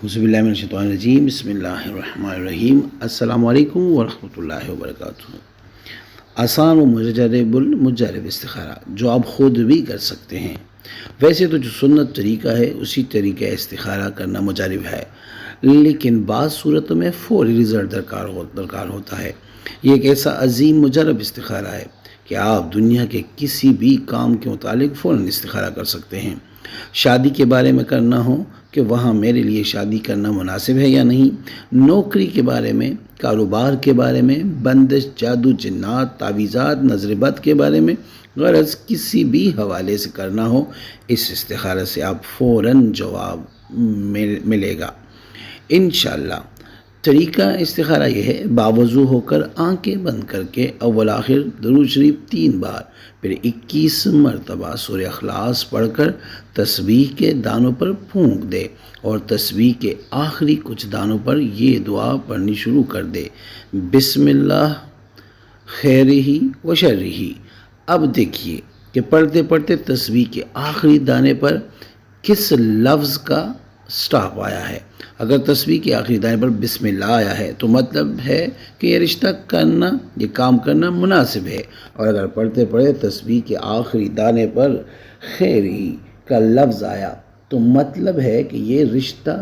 اعوذ باللہ من الشیطان الرجیم بسم اللہ الرحمن الرحیم السلام علیکم ورحمۃ اللہ وبرکاتہ۔ آسان و مجرب المجرب استخارہ جو آپ خود بھی کر سکتے ہیں۔ ویسے تو جو سنت طریقہ ہے اسی طریقہ استخارہ کرنا مجرب ہے، لیکن بعض صورتوں میں فوری رزلٹ درکار ہوتا ہے۔ یہ ایک ایسا عظیم مجرب استخارہ ہے کہ آپ دنیا کے کسی بھی کام کے متعلق فوراً استخارہ کر سکتے ہیں۔ شادی کے بارے میں کرنا ہو کہ وہاں میرے لیے شادی کرنا مناسب ہے یا نہیں، نوکری کے بارے میں، کاروبار کے بارے میں، بندش، جادو، جنات، تعویذات، نظر بد کے بارے میں، غرض کسی بھی حوالے سے کرنا ہو، اس استخارہ سے آپ فوراً جواب ملے گا انشاءاللہ۔ طریقہ استخارہ یہ ہے: باوضو ہو کر آنکھیں بند کر کے اول آخر درود شریف 3 بار، پھر 21 مرتبہ سورہ اخلاص پڑھ کر تسبیح کے دانوں پر پھونک دے اور تسبیح کے آخری کچھ دانوں پر یہ دعا پڑھنی شروع کر دے: بسم اللہ خیرہ و شرہ۔ اب دیکھیے کہ پڑھتے پڑھتے تسبیح کے آخری دانے پر کس لفظ کا سٹاپ آیا ہے۔ اگر تسبیح کے آخری دانے پر بسم اللہ آیا ہے تو مطلب ہے کہ یہ رشتہ کرنا، یہ کام کرنا مناسب ہے، اور اگر پڑھتے پڑھتے تسبیح کے آخری دانے پر خیرہ کا لفظ آیا تو مطلب ہے کہ یہ رشتہ،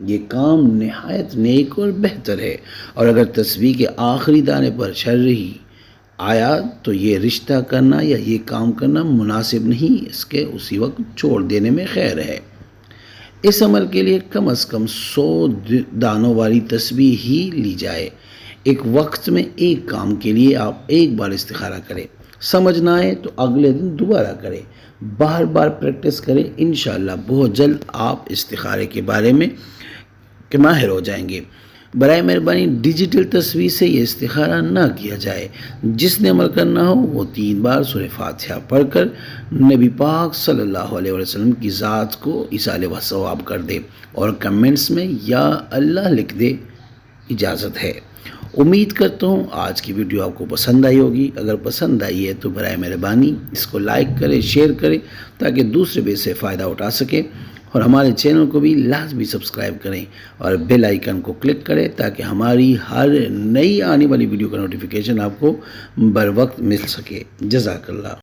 یہ کام نہایت نیک اور بہتر ہے، اور اگر تسبیح کے آخری دانے پر شرہ آیا تو یہ رشتہ کرنا یا یہ کام کرنا مناسب نہیں، اس کے اسی وقت چھوڑ دینے میں خیر ہے۔ اس عمل کے لیے کم از کم 100 دانوں والی تسبیح ہی لی جائے۔ ایک وقت میں ایک کام کے لیے آپ ایک بار استخارہ کریں، سمجھ نہ آئے تو اگلے دن دوبارہ کریں، بار بار پریکٹس کریں، انشاءاللہ بہت جلد آپ استخارے کے بارے میں ماہر ہو جائیں گے۔ برائے مہربانی ڈیجیٹل تصویر سے یہ استخارہ نہ کیا جائے۔ جس نے عمل کرنا ہو وہ 3 بار سورہ فاتحہ پڑھ کر نبی پاک صلی اللہ علیہ وسلم کی ذات کو ایصال و ثواب کر دے اور کمنٹس میں یا اللہ لکھ دے۔ اجازت ہے۔ امید کرتا ہوں آج کی ویڈیو آپ کو پسند آئی ہوگی۔ اگر پسند آئی ہے تو برائے مہربانی اس کو لائک کریں، شیئر کریں تاکہ دوسرے بھی اس سے فائدہ اٹھا سکیں، اور ہمارے چینل کو بھی لازمی سبسکرائب کریں اور بیل آئیکن کو کلک کریں تاکہ ہماری ہر نئی آنے والی ویڈیو کا نوٹیفیکیشن آپ کو بر وقت مل سکے۔ جزاک اللہ۔